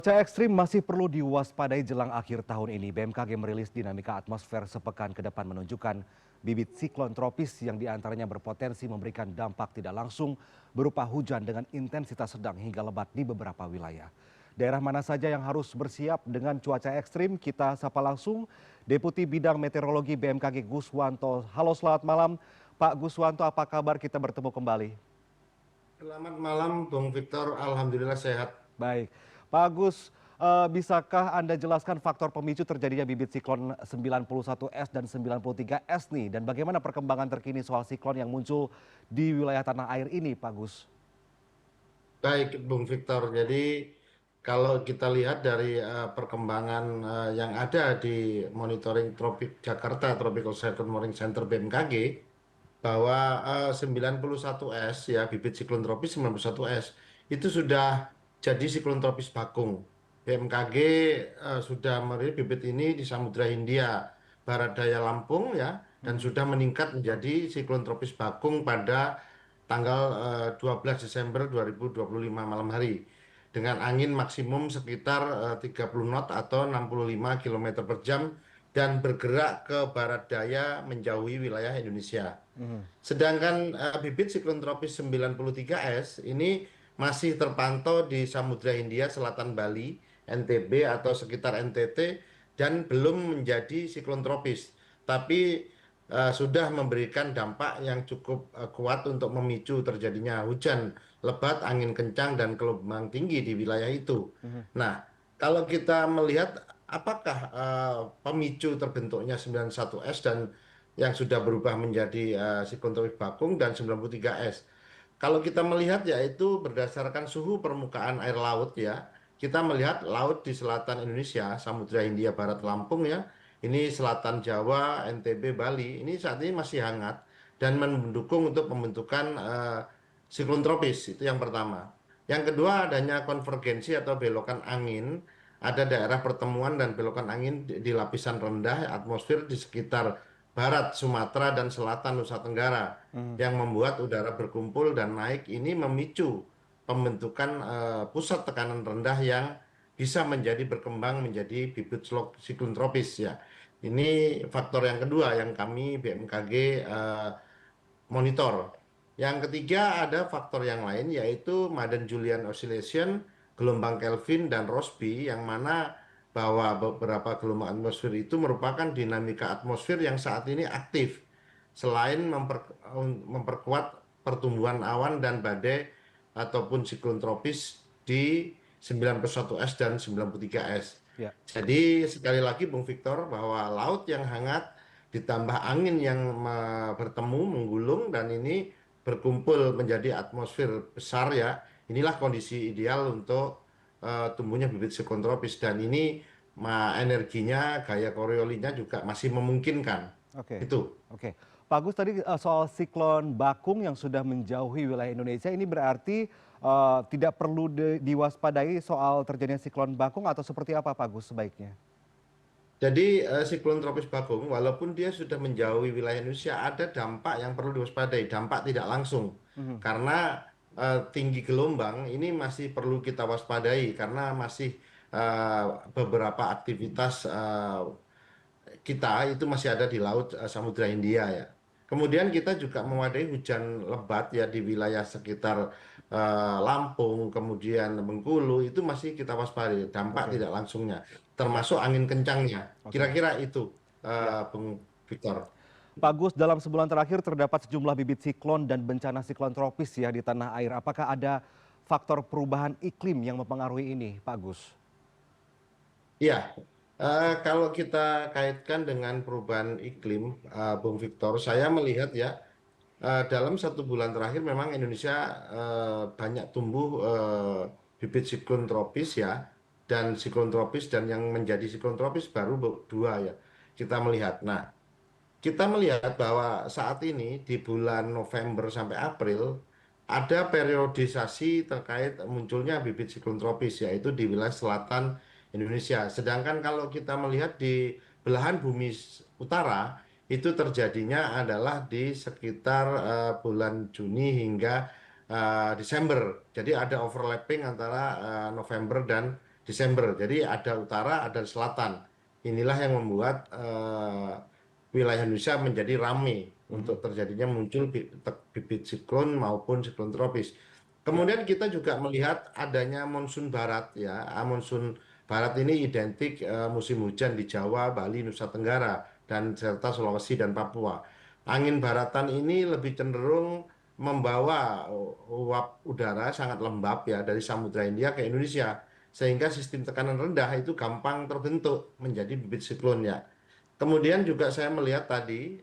Cuaca ekstrim masih perlu diwaspadai jelang akhir tahun ini. BMKG merilis dinamika atmosfer sepekan ke depan menunjukkan bibit siklon tropis yang diantaranya berpotensi memberikan dampak tidak langsung berupa hujan dengan intensitas sedang hingga lebat di beberapa wilayah. Daerah mana saja yang harus bersiap dengan cuaca ekstrim? Kita sapa langsung Deputi Bidang Meteorologi BMKG Guswanto. Halo, selamat malam Pak Guswanto, apa kabar? Kita bertemu kembali. Selamat malam, Bung Victor. Alhamdulillah sehat. Baik, Pak Agus, bisakah Anda jelaskan faktor pemicu terjadinya bibit siklon 91S dan 93S nih? Dan bagaimana perkembangan terkini soal siklon yang muncul di wilayah tanah air ini, Pak Gus? Baik, Bung Victor. Jadi kalau kita lihat dari perkembangan yang ada di monitoring tropik Jakarta Tropical Cyclone Monitoring Center BMKG, bahwa 91S ya bibit siklon tropis 91S itu sudah jadi siklon tropis bakung. BMKG sudah merilis bibit ini di Samudra Hindia Barat Daya Lampung ya dan Mhm. sudah meningkat menjadi siklon tropis bakung pada tanggal 12 Desember 2025 malam hari dengan angin maksimum sekitar 30 knot atau 65 km per jam dan bergerak ke barat daya menjauhi wilayah Indonesia. Mhm. Sedangkan bibit siklon tropis 93S ini masih terpantau di Samudra Hindia Selatan Bali, NTB atau sekitar NTT dan belum menjadi siklon tropis. Tapi sudah memberikan dampak yang cukup kuat untuk memicu terjadinya hujan lebat, angin kencang dan gelombang tinggi di wilayah itu. Mhm. Nah, kalau kita melihat apakah pemicu terbentuknya 91S dan yang sudah berubah menjadi siklon tropis bakung dan 93S. Kalau kita melihat yaitu berdasarkan suhu permukaan air laut ya, kita melihat laut di selatan Indonesia, Samudra Hindia Barat Lampung ya, ini selatan Jawa, NTB, Bali, ini saat ini masih hangat dan mendukung untuk pembentukan siklon tropis, itu yang pertama. Yang kedua adanya konvergensi atau belokan angin, ada daerah pertemuan dan belokan angin di lapisan rendah atmosfer di sekitar barat Sumatera dan selatan Nusa Tenggara Mhm. yang membuat udara berkumpul dan naik ini memicu pembentukan pusat tekanan rendah yang bisa menjadi berkembang menjadi bibit siklon tropis ya. Ini faktor yang kedua yang kami BMKG monitor. Yang ketiga ada faktor yang lain yaitu Madden-Julian Oscillation, gelombang Kelvin dan Rossby yang mana bahwa beberapa gelombang atmosfer itu merupakan dinamika atmosfer yang saat ini aktif selain memperkuat pertumbuhan awan dan badai ataupun siklon tropis di 91S dan 93S. Ya. Jadi sekali lagi Bung Victor bahwa laut yang hangat ditambah angin yang bertemu menggulung dan ini berkumpul menjadi atmosfer besar ya. Inilah kondisi ideal untuk tumbuhnya bibit siklon tropis dan ini energinya gaya Coriolisnya juga masih memungkinkan. Oke, Itu. oke. Pak Agus tadi soal siklon Bakung yang sudah menjauhi wilayah Indonesia ini berarti tidak perlu diwaspadai soal terjadinya siklon Bakung atau seperti apa Pak Agus sebaiknya? Jadi siklon tropis Bagong, walaupun dia sudah menjauhi wilayah Indonesia, ada dampak yang perlu diwaspadai, dampak tidak langsung. Mhm. Karena tinggi gelombang ini masih perlu kita waspadai karena masih eh, beberapa aktivitas kita itu masih ada di laut Samudra Hindia ya. Kemudian kita juga mewadai hujan lebat ya di wilayah sekitar Lampung, kemudian Bengkulu itu masih kita waspadai dampak Oke, tidak langsungnya, ya, termasuk angin kencangnya. oke, Kira-kira itu, ya. Bung Victor. Pak Gus, dalam sebulan terakhir terdapat sejumlah bibit siklon dan bencana siklon tropis ya di tanah air. Apakah ada faktor perubahan iklim yang mempengaruhi ini, Pak Gus? Iya, kalau kita kaitkan dengan perubahan iklim, Bung Victor, saya melihat ya. Dalam 1 bulan terakhir memang Indonesia banyak tumbuh bibit siklon tropis ya dan siklon tropis dan yang menjadi siklon tropis baru dua ya kita melihat. Nah, kita melihat bahwa saat ini di bulan November sampai April ada periodisasi terkait munculnya bibit siklon tropis yaitu di wilayah selatan Indonesia. Sedangkan kalau kita melihat di belahan bumi utara itu terjadinya adalah di sekitar bulan Juni hingga Desember. Jadi ada overlapping antara November dan Desember. Jadi ada utara, ada selatan. Inilah yang membuat wilayah Indonesia menjadi ramai Mhm. untuk terjadinya muncul bibit siklon maupun siklon tropis. Ya, Kemudian kita juga melihat adanya monsun barat ya. Monsun barat ini identik musim hujan di Jawa, Bali, Nusa Tenggara dan serta Sulawesi dan Papua. Angin baratan ini lebih cenderung membawa uap udara sangat lembab ya dari Samudra Hindia ke Indonesia sehingga sistem tekanan rendah itu gampang terbentuk menjadi bibit siklon ya. Kemudian juga saya melihat tadi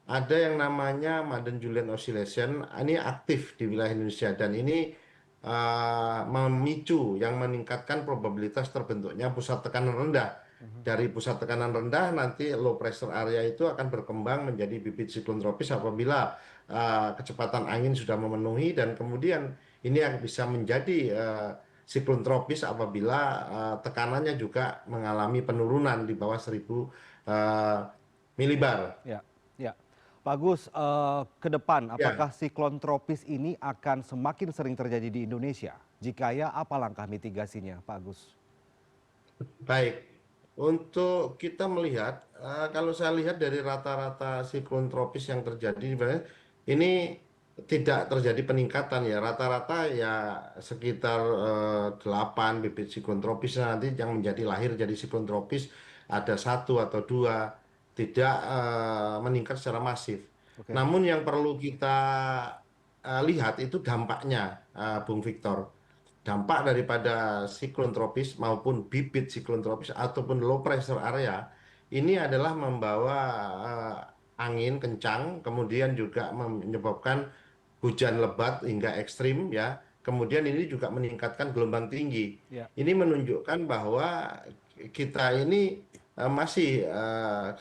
ada yang namanya Madden-Julian Oscillation, ini aktif di wilayah Indonesia dan ini memicu yang meningkatkan probabilitas terbentuknya pusat tekanan rendah. Dari pusat tekanan rendah nanti low pressure area itu akan berkembang menjadi bibit siklon tropis apabila kecepatan angin sudah memenuhi dan kemudian ini yang bisa menjadi siklon tropis apabila tekanannya juga mengalami penurunan di bawah 1000 eh, milibar. ya, ya. Pak Agus, ke depan Ya, apakah siklon tropis ini akan semakin sering terjadi di Indonesia? Jika ya, apa langkah mitigasinya, Pak Agus? baik. Untuk kita melihat, kalau saya lihat dari rata-rata siklon tropis yang terjadi, sebenarnya ini tidak terjadi peningkatan ya. Rata-rata ya sekitar 8 bibit siklon tropis nanti yang menjadi lahir jadi siklon tropis ada satu atau dua, tidak meningkat secara masif. Oke. Namun yang perlu kita lihat itu dampaknya, Bung Victor. Dampak daripada siklon tropis maupun bibit siklon tropis ataupun low pressure area ini adalah membawa angin kencang, kemudian juga menyebabkan hujan lebat hingga ekstrim ya. Kemudian ini juga meningkatkan gelombang tinggi. Ya. Ini menunjukkan bahwa kita ini masih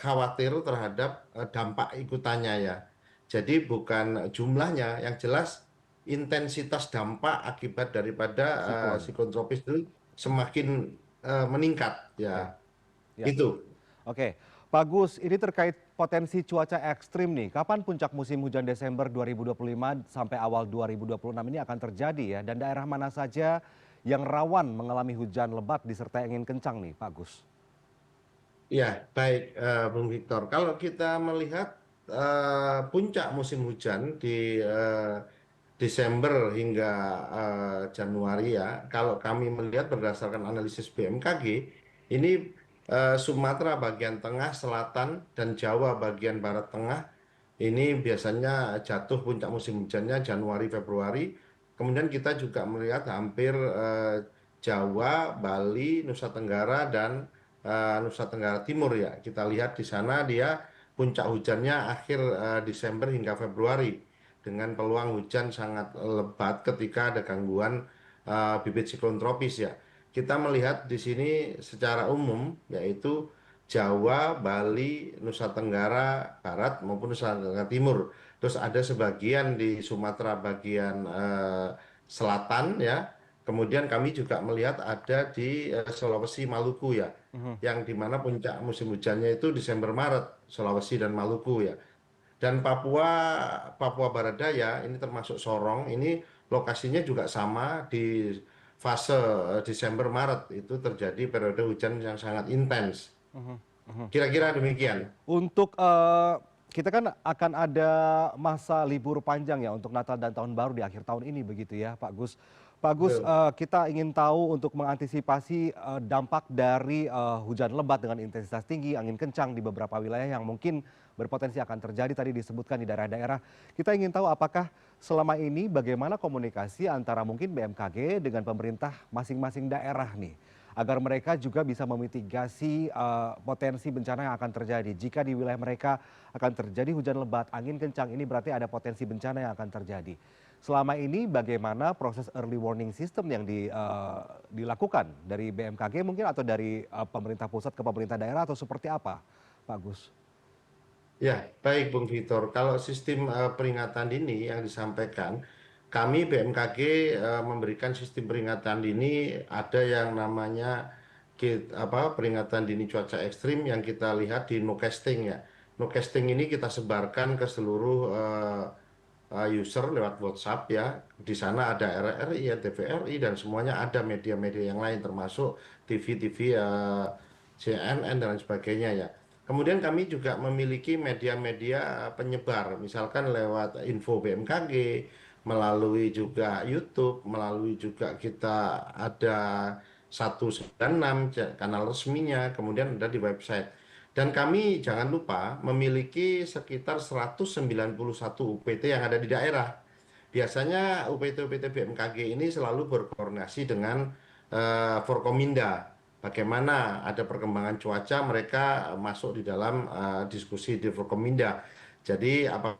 khawatir terhadap dampak ikutannya ya. Jadi bukan jumlahnya, yang jelas intensitas dampak akibat daripada Siklon. siklon tropis itu semakin meningkat Oke. ya. Ya. Itu. Oke, Pak Gus, ini terkait potensi cuaca ekstrim nih. Kapan puncak musim hujan Desember 2025 sampai awal 2026 ini akan terjadi ya? Dan daerah mana saja yang rawan mengalami hujan lebat disertai angin kencang nih, Pak Gus? Ya, baik, Bung Victor. Kalau kita melihat puncak musim hujan di Desember hingga Januari ya, kalau kami melihat berdasarkan analisis BMKG, ini Sumatera bagian tengah, selatan, dan Jawa bagian barat tengah ini biasanya jatuh puncak musim hujannya Januari Februari. Kemudian kita juga melihat hampir Jawa, Bali, Nusa Tenggara dan Nusa Tenggara Timur ya. Kita lihat di sana dia puncak hujannya akhir Desember hingga Februari dengan peluang hujan sangat lebat ketika ada gangguan bibit siklon tropis ya. Kita melihat di sini secara umum yaitu Jawa, Bali, Nusa Tenggara Barat maupun Nusa Tenggara Timur. Terus ada sebagian di Sumatera bagian selatan ya. Kemudian kami juga melihat ada di Sulawesi Maluku ya, Mhm. yang dimana puncak musim hujannya itu Desember Maret, Sulawesi dan Maluku ya. Dan Papua, Papua Barat Daya ini termasuk Sorong, ini lokasinya juga sama di fase Desember Maret itu terjadi periode hujan yang sangat intens. Mhm. Mhm. Kira-kira demikian. Untuk kita kan akan ada masa libur panjang ya untuk Natal dan Tahun Baru di akhir tahun ini begitu ya, Pak Gus. Pak Gus, Betul. kita ingin tahu untuk mengantisipasi dampak dari hujan lebat dengan intensitas tinggi, angin kencang di beberapa wilayah yang mungkin berpotensi akan terjadi tadi disebutkan di daerah-daerah. Kita ingin tahu apakah selama ini bagaimana komunikasi antara mungkin BMKG dengan pemerintah masing-masing daerah nih agar mereka juga bisa memitigasi potensi bencana yang akan terjadi. Jika di wilayah mereka akan terjadi hujan lebat, angin kencang, ini berarti ada potensi bencana yang akan terjadi. Selama ini bagaimana proses early warning system yang dilakukan dari BMKG mungkin atau dari pemerintah pusat ke pemerintah daerah atau seperti apa, Pak Gus? Ya, baik Bung Vitor. Kalau sistem peringatan dini yang disampaikan, kami BMKG memberikan sistem peringatan dini ada yang namanya peringatan dini cuaca ekstrim yang kita lihat di Nowcasting ya. Nowcasting ini kita sebarkan ke seluruh user lewat WhatsApp ya. Di sana ada RRI, ya, TVRI dan semuanya ada media-media yang lain termasuk TV-TV CNN dan lain sebagainya ya. Kemudian kami juga memiliki media-media penyebar, misalkan lewat info BMKG, melalui juga YouTube, melalui juga kita ada 196 kanal resminya, kemudian ada di website. Dan kami jangan lupa memiliki sekitar 191 UPT yang ada di daerah. Biasanya UPT-UPT BMKG ini selalu berkoordinasi dengan Forkominda. Bagaimana ada perkembangan cuaca, mereka masuk di dalam diskusi di Forkominda. Jadi apa